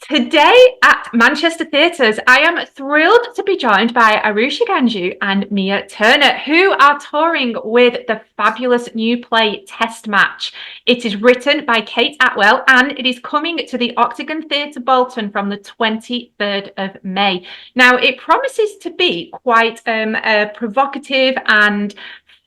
Today at Manchester Theatres, I am thrilled to be joined by Aarushi Ganju and Mia Turner, who are touring with the fabulous new play Testmatch. It is written by Kate Atwell and it is coming to the Octagon Theatre Bolton from the 23rd of May. Now, it promises to be quite a provocative and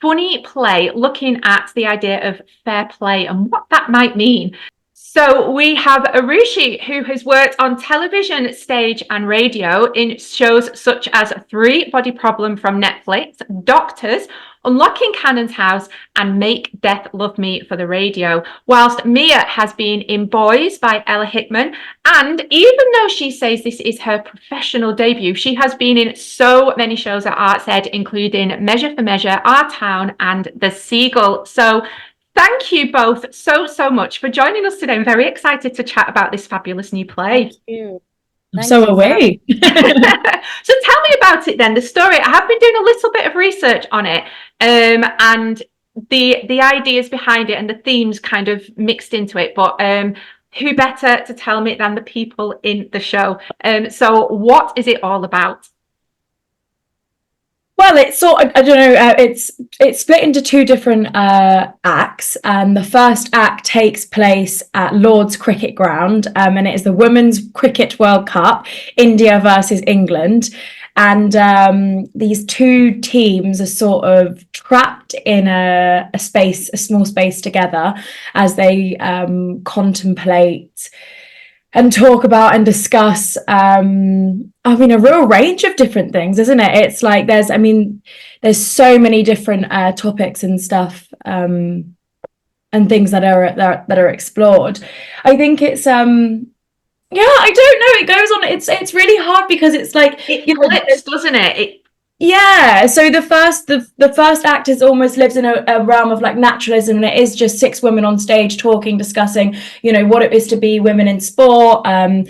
funny play looking at the idea of fair play and what that might mean. So we have Aarushi, who has worked on television, stage and radio in shows such as Three Body Problem from Netflix, Doctors, Unlocking Cannon's House and Make Death Love Me for the radio, whilst Mia has been in Boys by Ella Hickman, and even though she says this is her professional debut, she has been in so many shows at Arts Ed, including Measure for Measure, Our Town and The Seagull. So thank you both so much for joining us today. I'm very excited to chat about this fabulous new play. Thank you. So are we. So tell me about it then, the story. I have been doing a little bit of research on it, and the ideas behind it and the themes kind of mixed into it, but who better to tell me than the people in the show? So what is it all about? Well, it's sort of, I don't know, it's split into two different acts, and the first act takes place at Lord's Cricket Ground, and it is the Women's Cricket World Cup, India versus England, and these two teams are sort of trapped in a small space together as they contemplate and talk about and discuss a real range of different things, isn't it? It's like there's so many different topics and stuff and things that are explored. I think it's I don't know, it goes on, it's really hard because it's like it flips, doesn't it? Yeah, so the first act is almost lives in a realm of like naturalism, and it is just six women on stage talking, discussing, what it is to be women in sport, the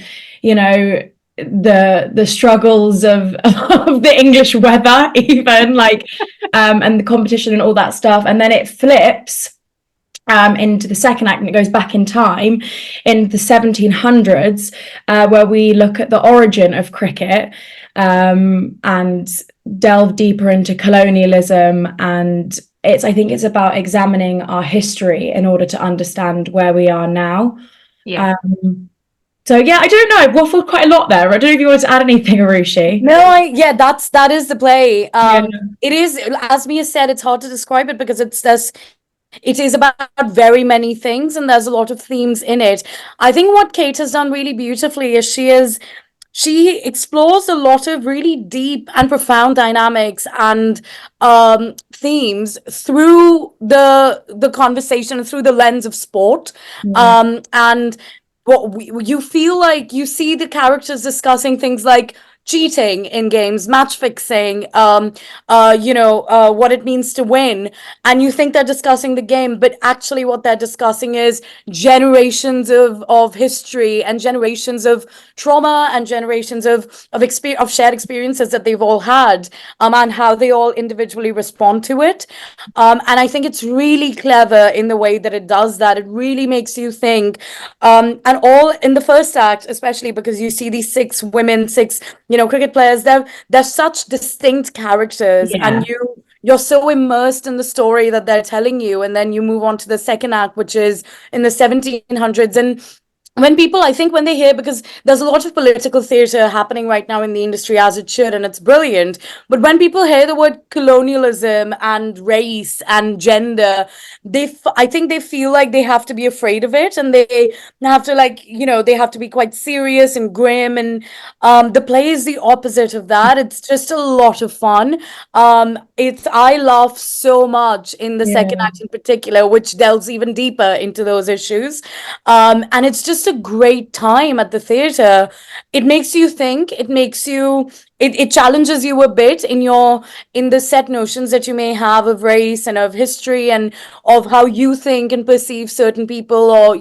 struggles of the English weather, even like and the competition and all that stuff. And then it flips into the second act, and it goes back in time in the 1700s, where we look at the origin of cricket and delve deeper into colonialism, and I think it's about examining our history in order to understand where we are now. Yeah. So yeah, I don't know, I've waffled quite a lot there. I don't know if you want to add anything, Aarushi. No, that is the play. It is, as Mia said, it's hard to describe it because it is about very many things and there's a lot of themes in it. I think what Kate has done really beautifully is she explores a lot of really deep and profound dynamics and themes through the conversation, through the lens of sport. And you feel like you see the characters discussing things like cheating in games, match fixing, what it means to win, and you think they're discussing the game, but actually what they're discussing is generations of history and generations of trauma and generations of shared experiences that they've all had, and how they all individually respond to it. And I think it's really clever in the way that it does that. It really makes you think, and all in the first act, especially because you see these six cricket players. They're such distinct characters, and you're so immersed in the story that they're telling you, and then you move on to the second act, which is in the 1700s. And when they hear, because there's a lot of political theatre happening right now in the industry, as it should, and it's brilliant, but when people hear the word colonialism and race and gender, I think they feel like they have to be afraid of it, and they have to they have to be quite serious and grim, and the play is the opposite of that. It's just a lot of fun. I laugh so much in the second act in particular, which delves even deeper into those issues, and it's just a great time at the theatre. It makes you think, it challenges you a bit in the set notions that you may have of race and of history and of how you think and perceive certain people or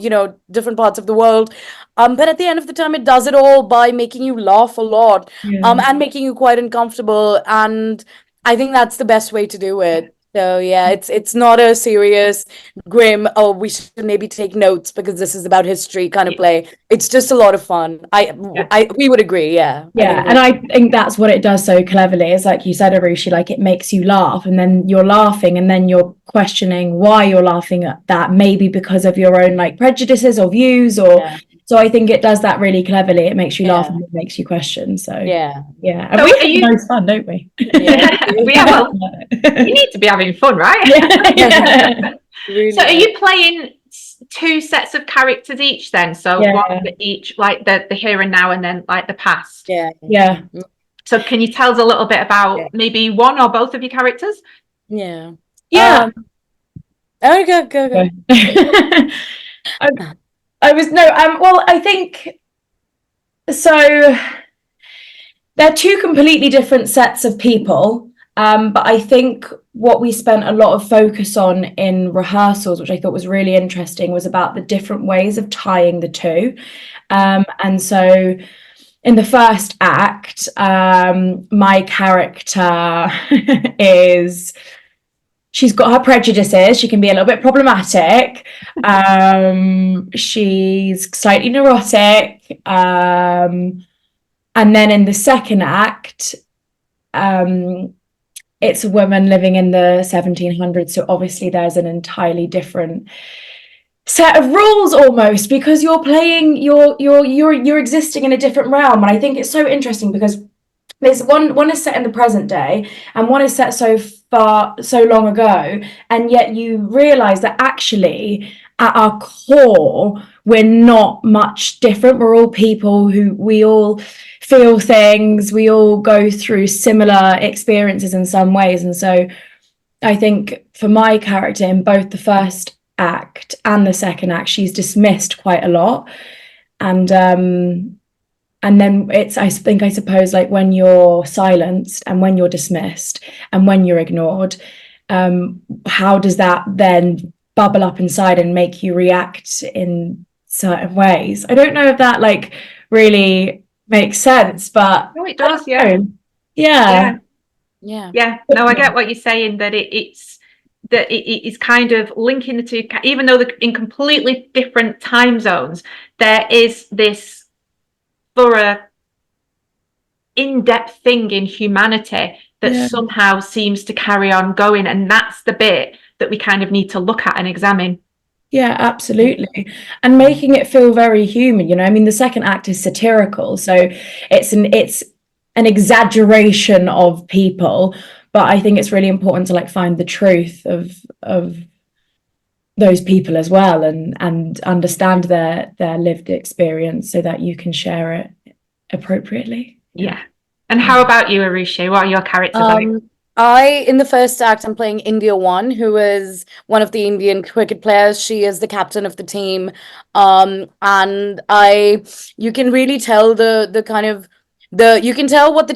different parts of the world. But at the end of the time, it does it all by making you laugh a lot, and making you quite uncomfortable, and I think that's the best way to do it. So yeah, it's not a serious, grim, oh, we should maybe take notes because this is about history kind of play. It's just a lot of fun. We would agree, yeah. Yeah, and I think that's what it does so cleverly. Is like you said, Arushi, like it makes you laugh, and then you're laughing, and then you're questioning why you're laughing at that, maybe because of your own like prejudices or views, or Yeah. so I think it does that really cleverly. It makes you laugh Yeah. and it makes you question. So Yeah. and So we are have you- the most fun, don't we? Yeah. Yeah, well, you need to be having fun, right? Yeah. Really So are is. you playing two sets of characters each then? So Yeah. one for each, like the here and now, and then like the past. Yeah. Yeah. So can you tell us a little bit about maybe one or both of your characters? Yeah. Yeah. Oh, go. I was no, well, I think so. They're two completely different sets of people. But I think what we spent a lot of focus on in rehearsals, which I thought was really interesting, was about the different ways of tying the two. And so in the first act, my character is she's got her prejudices. She can be a little bit problematic. She's slightly neurotic. And then in the second act, it's a woman living in the 1700s. So obviously there's an entirely different set of rules almost, because you're playing, you're existing in a different realm. And I think it's so interesting because there's one is set in the present day and one is set so long ago, and yet you realize that actually at our core we're not much different. We're all people who we all feel things, we all go through similar experiences in some ways. And so I think for my character in both the first act and the second act, she's dismissed quite a lot. And then it's, I suppose, like when you're silenced and when you're dismissed and when you're ignored, how does that then bubble up inside and make you react in certain ways? I don't know if that like really makes sense, but No, it does, yeah. Yeah. No, I get what you're saying, that it's that it is kind of linking the two, even though they're in completely different time zones. There is this thorough, in-depth thing in humanity that somehow seems to carry on going, and that's the bit that we kind of need to look at and examine. Yeah, absolutely. And making it feel very human, you know. I mean, the second act is satirical, so it's an exaggeration of people, but I think it's really important to like find the truth of those people as well, and understand their lived experience so that you can share it appropriately. Yeah. And how about you, Aarushi? What are your characters like? In the first act, I'm playing India One, who is one of the Indian cricket players. She is the captain of the team. And you can really tell the kind of you can tell what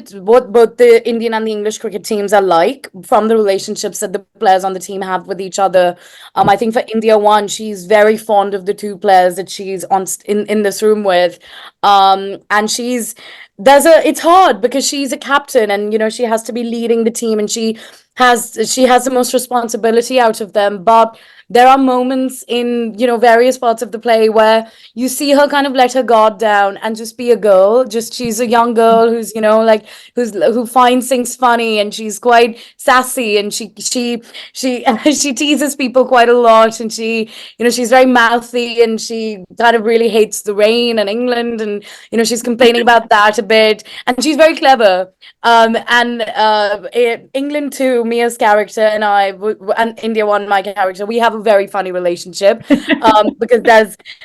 both the Indian and the English cricket teams are like from the relationships that the players on the team have with each other. I think for India One, she's very fond of the two players that she's in this room with. And it's hard because she's a captain, and you know she has to be leading the team, and she has the most responsibility out of them. But there are moments in various parts of the play where you see her kind of let her guard down and just be a girl. She's a young girl who's who finds things funny, and she's quite sassy, and she she teases people quite a lot, and she's very mouthy, and she kind of really hates the rain and England, and she's complaining about that a bit, and she's very clever. England Two, Mia's character, and and India One, my character, we have a very funny relationship, because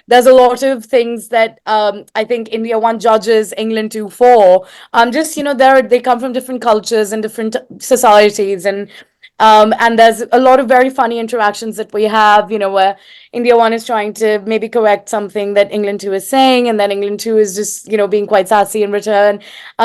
there's a lot of things that I think India One judges England Two for. They come from different cultures and different societies, and there's a lot of very funny interactions that we have, where India One is trying to maybe correct something that England Two is saying, and then England Two is just, being quite sassy in return.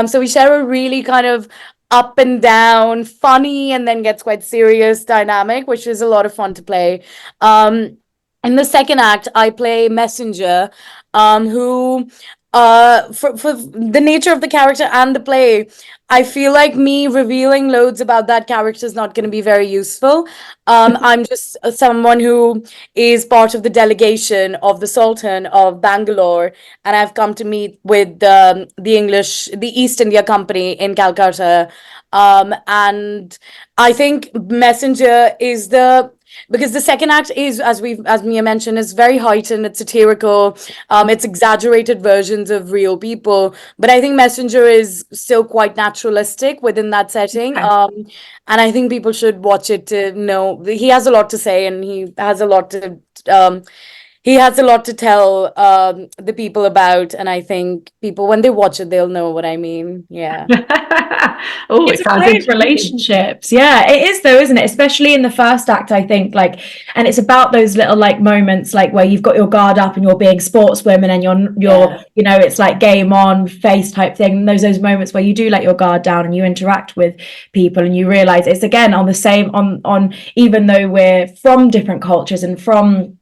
So we share a really kind of up and down, funny, and then gets quite serious dynamic, which is a lot of fun to play. In the second act, I play Messenger, who For the nature of the character and the play, I feel like me revealing loads about that character is not going to be very useful. I'm just someone who is part of the delegation of the Sultan of Bangalore, and I've come to meet with the East India Company in Calcutta. And I think Messenger is because the second act is, as Mia mentioned, is very heightened, it's satirical, it's exaggerated versions of real people, but I think Messenger is still quite naturalistic within that setting. Okay. And I think people should watch it to know he has a lot to say, and um he has a lot to tell the people about, and I think people, when they watch it, they'll know what I mean. Yeah. Oh, It's it a sounds play of interesting. relationships. Yeah, it is though, isn't it? Especially in the first act, I think, like, and it's about those little like moments like where you've got your guard up and you're being sportswomen and Yeah. you know, it's like game on face type thing. And those moments where you do let your guard down and you interact with people and you realize it's again on the same on even though we're from different cultures and from,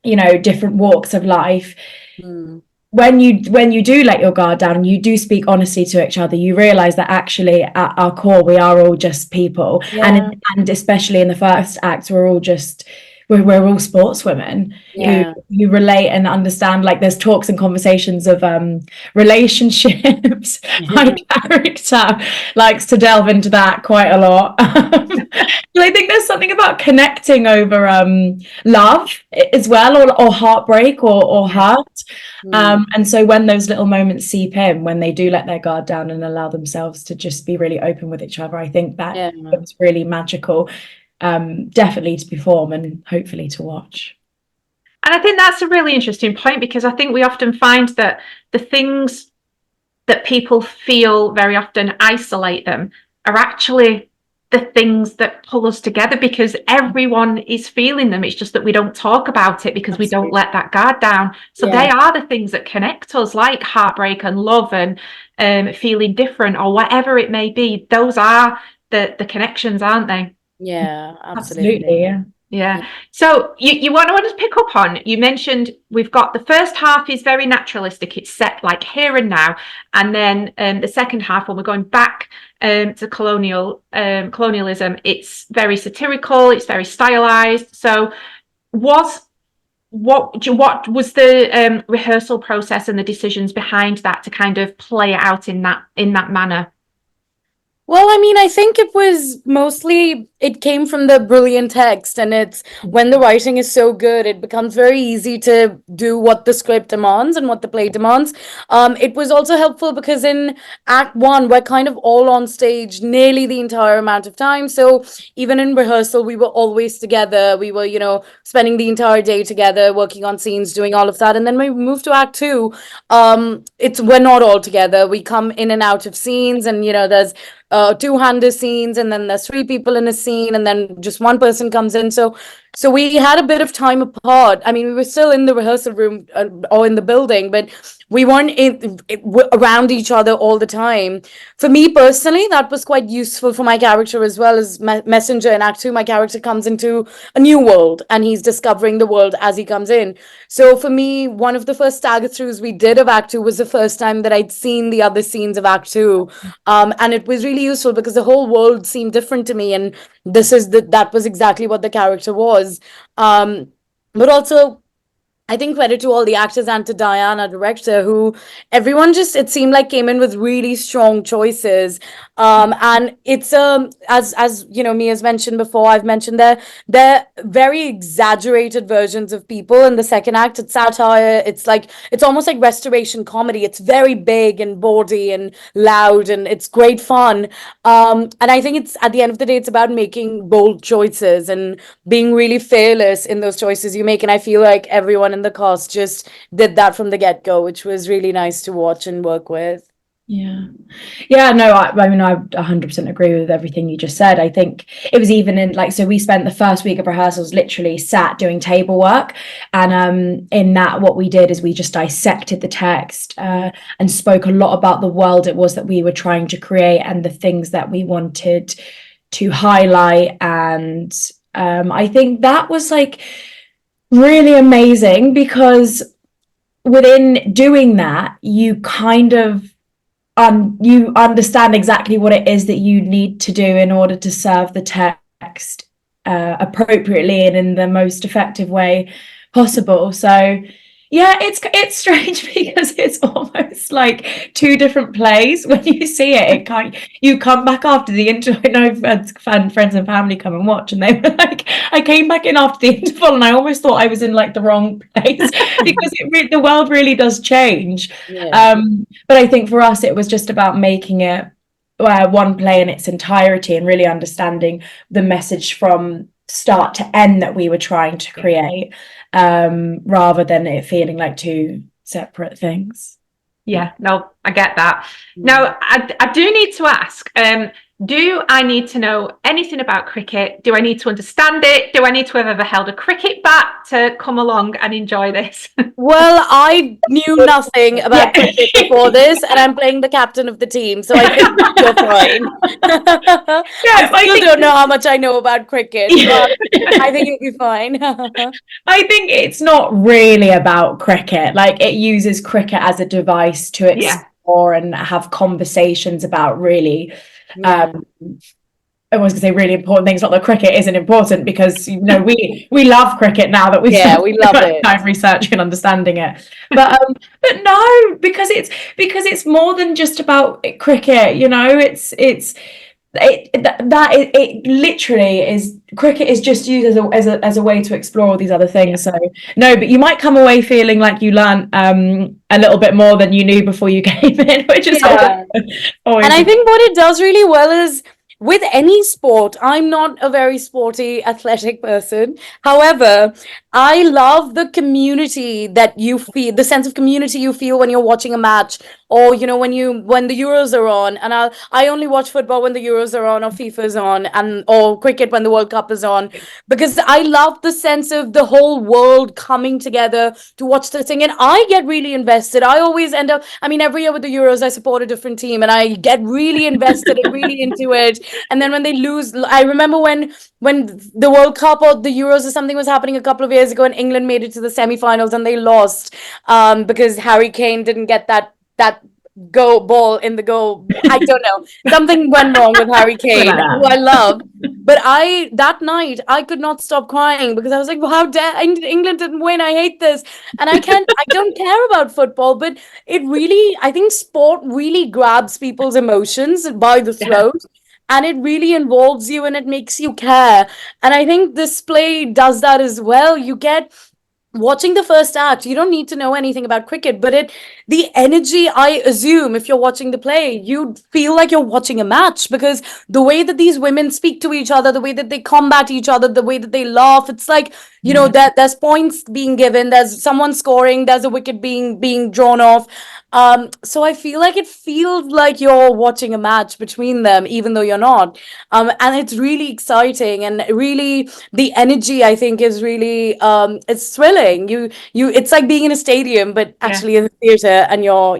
you know, different walks of life, Mm. when you do let your guard down and you do speak honestly to each other, you realize that actually at our core we are all just people. Yeah. And especially in the first act, we're all sportswomen Yeah. who relate and understand. Like there's talks and conversations of relationships. My character likes to delve into that quite a lot. I think there's something about connecting over love as well, or heartbreak or hurt. Mm. And so when those little moments seep in, when they do let their guard down and allow themselves to just be really open with each other, I think that Yeah. it's really magical, definitely to perform and hopefully to watch. And I think that's a really interesting point, because I think we often find that the things that people feel very often isolate them are actually the things that pull us together, because everyone is feeling them. It's just that we don't talk about it because we don't let that guard down. So Yeah. they are the things that connect us, like heartbreak and love and feeling different or whatever it may be. Those are the connections, aren't they? Yeah, absolutely. Absolutely, yeah. Yeah. So you want to pick up on, you mentioned we've got the first half is very naturalistic. It's set like here and now. And then the second half, when we're going back to colonialism, it's very satirical, it's very stylized. So what was the rehearsal process and the decisions behind that to kind of play it out in that manner? Well, I mean, I think it came from the brilliant text, and it's when the writing is so good, it becomes very easy to do what the script demands and what the play demands. It was also helpful because in Act One, we're kind of all on stage nearly the entire amount of time. So even in rehearsal, we were always together. We were, spending the entire day together, working on scenes, doing all of that. And then when we moved to Act Two, we're not all together. We come in and out of scenes, and there's two-hander scenes, and then there's three people in a scene, and then just one person comes in. So we had a bit of time apart. I mean, we were still in the rehearsal room or in the building, but we weren't around each other all the time. For me personally, that was quite useful for my character as well. As Messenger in Act Two, my character comes into a new world and he's discovering the world as he comes in. So for me, one of the first stagger-throughs we did of Act Two was the first time that I'd seen the other scenes of Act Two. And it was really useful because the whole world seemed different to me, and that was exactly what the character was. But also, I think credit to all the actors and to Diana, director, who everyone just, it seemed like, came in with really strong choices. And it's as Mia's mentioned before, I've mentioned they're very exaggerated versions of people in the second act. It's satire. It's almost like restoration comedy. It's very big and bawdy and loud, and it's great fun. And I think it's, at the end of the day, it's about making bold choices and being really fearless in those choices you make. And I feel like everyone in the cast just did that from the get-go, which was really nice to watch and work with. Yeah, no, I mean, I 100% agree with everything you just said. I think it was even so we spent the first week of rehearsals literally sat doing table work, and in that what we did is we just dissected the text and spoke a lot about the world it was that we were trying to create and the things that we wanted to highlight. And I think that was like really amazing, because within doing that, you kind of you understand exactly what it is that you need to do in order to serve the text appropriately and in the most effective way possible. So yeah, it's strange because it's almost like two different plays. When you see it, you come back after the interval. I know friends and family come and watch, and they were like, I came back in after the interval and I almost thought I was in like the wrong place because the world really does change. But I think for us it was just about making it one play in its entirety and really understanding the message from start to end that we were trying to create, rather than it feeling like two separate things. Yeah, no, I get that. Now, I do need to ask, do I need to know anything about cricket? Do I need to understand it? Do I need to have ever held a cricket bat to come along and enjoy this? Well, I knew nothing about cricket before this, and I'm playing the captain of the team, so I think you're fine. I still don't know how much I know about cricket, but I think it'll be fine. I think it's not really about cricket. Like, it uses cricket as a device to explore and have conversations about really I was going to say really important things. Not that cricket isn't important, because we love cricket now that we love it. Time researching and understanding it. But no, because it's more than just about cricket. It literally is. Cricket is just used as a way to explore all these other things. So no, but you might come away feeling like you learned a little bit more than you knew before you came in, which is always. And I think what it does really well is, with any sport, I'm not a very sporty, athletic person. However, I love the community that you feel, the sense of community you feel when you're watching a match, or when the Euros are on. And I only watch football when the Euros are on, or FIFA's on, or cricket when the World Cup is on, because I love the sense of the whole world coming together to watch the thing. And I get really invested. I always end up, every year with the Euros, I support a different team, and I get really invested and really into it. And then when they lose, I remember when the World Cup or the Euros or something was happening a couple of years ago, and England made it to the semi-finals and they lost because Harry Kane didn't get that ball in the goal. I don't know. Something went wrong with Harry Kane, who I love. But that night, I could not stop crying because I was like, well, how dare England didn't win? I hate this. And I don't care about football, but I think sport really grabs people's emotions by the throat. And it really involves you and it makes you care. And I think this play does that as well. You get watching the first act, you don't need to know anything about cricket, but the energy, I assume, if you're watching the play, you feel like you're watching a match, because the way that these women speak to each other, the way that they combat each other, the way that they laugh, it's like, that there's points being given, there's someone scoring, there's a wicket being drawn off. So I feel like it feels like you're watching a match between them, even though you're not. And it's really exciting, and really the energy, I think, is really it's thrilling. It's like being in a stadium, but actually in the theatre, and you're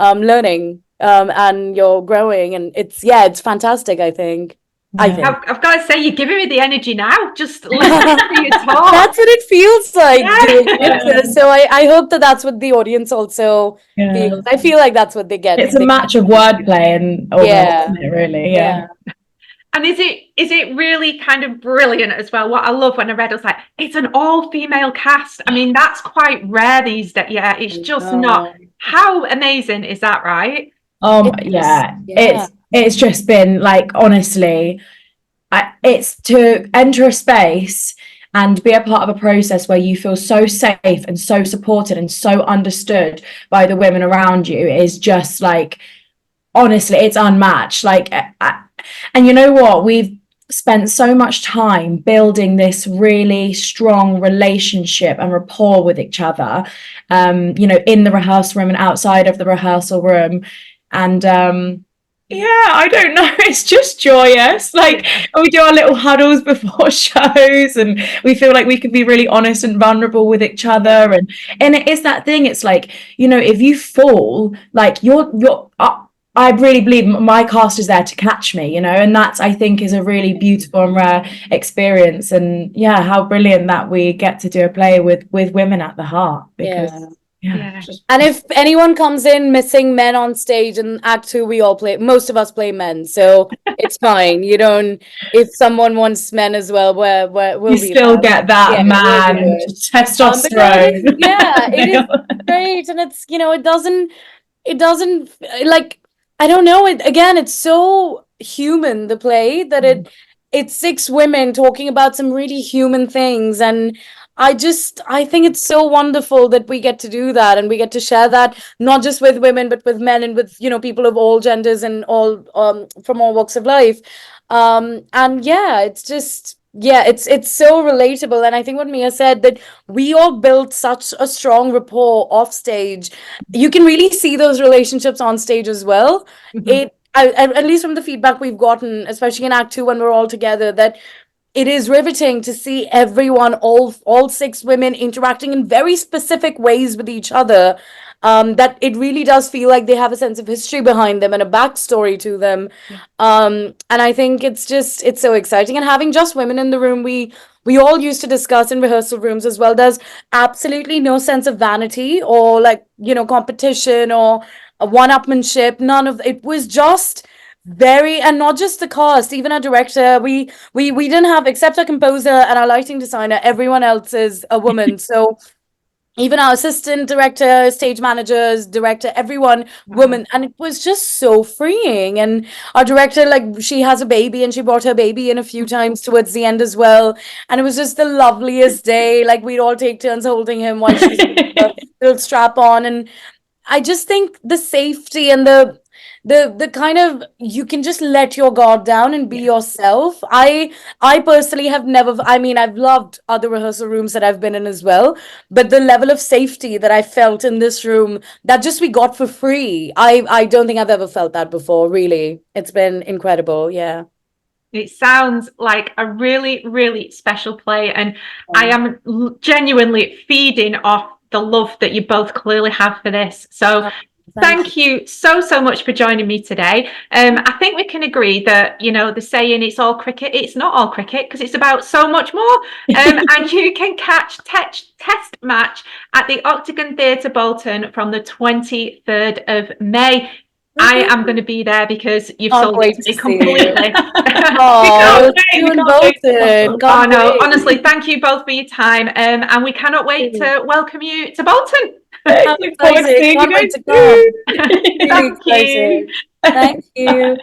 learning and you're growing, and it's fantastic, I think. Yeah. I've got to say, you're giving me the energy now, just listening to you talk. That's what it feels like. Yeah. So I hope that's what the audience also feels. I feel like that's what they get. It's a match of wordplay and isn't it, really? Yeah. And is it really kind of brilliant as well? What I love when I read it was like, it's an all-female cast. That's quite rare these days. Yeah, it's just not. How amazing is that, right? It's just been like, honestly, it's to enter a space and be a part of a process where you feel so safe and so supported and so understood by the women around you is just like, honestly, it's unmatched. Like, and you know what? We've spent so much time building this really strong relationship and rapport with each other, in the rehearsal room and outside of the rehearsal room. And I don't know, it's just joyous. Like, we do our little huddles before shows, and we feel like we can be really honest and vulnerable with each other, and it is that thing. It's like, if you fall, like I really believe my cast is there to catch me, and that's, I think, is a really beautiful and rare experience. And how brilliant that we get to do a play with women at the heart, because Yeah. And if anyone comes in missing men on stage in Act 2, most of us play men, so it's fine. You don't, if someone wants men as well, we'll You be still that. get that Yeah, we'll do man it. But no, testosterone. it is great, and it's, it doesn't like, I don't know, it's so human, the play, that it's six women talking about some really human things, and I think it's so wonderful that we get to do that, and we get to share that not just with women but with men, and with people of all genders and all from all walks of life. And yeah, it's just, yeah, it's so relatable. And I think what Mia said, that we all built such a strong rapport off stage. You can really see those relationships on stage as well. At least from the feedback we've gotten, especially in Act 2 when we're all together, that it is riveting to see everyone, all six women, interacting in very specific ways with each other. That it really does feel like they have a sense of history behind them and a backstory to them. And I think it's so exciting. And having just women in the room, we all used to discuss in rehearsal rooms as well. There's absolutely no sense of vanity or, like, competition or a one-upmanship. None of it was just very, and not just the cast, even our director. We didn't have, except our composer and our lighting designer, everyone else is a woman. So even our assistant director, stage managers, director, everyone woman, and it was just so freeing. And our director, like, she has a baby, and she brought her baby in a few times towards the end as well, and it was just the loveliest day. Like, we'd all take turns holding him while she's putting the little strap on. And I just think the safety and the kind of, you can just let your guard down and be yourself. I personally have never, I mean, I've loved other rehearsal rooms that I've been in as well, but the level of safety that I felt in this room, that just we got for free, I don't think I've ever felt that before, really. It's been incredible. Yeah. It sounds like a really, really special play, and I am genuinely feeding off the love that you both clearly have for this. So thank you so much for joining me today. I think we can agree that, the saying it's all cricket, it's not all cricket, because it's about so much more. And you can catch Testmatch at the Octagon Theatre, Bolton, from the 23rd of May. I am going to be there because you've sold it to me completely. Oh, you and Bolton. Oh no, honestly, thank you both for your time. And we cannot wait to welcome you to Bolton. Can't wait to come. Really excited. Thank you.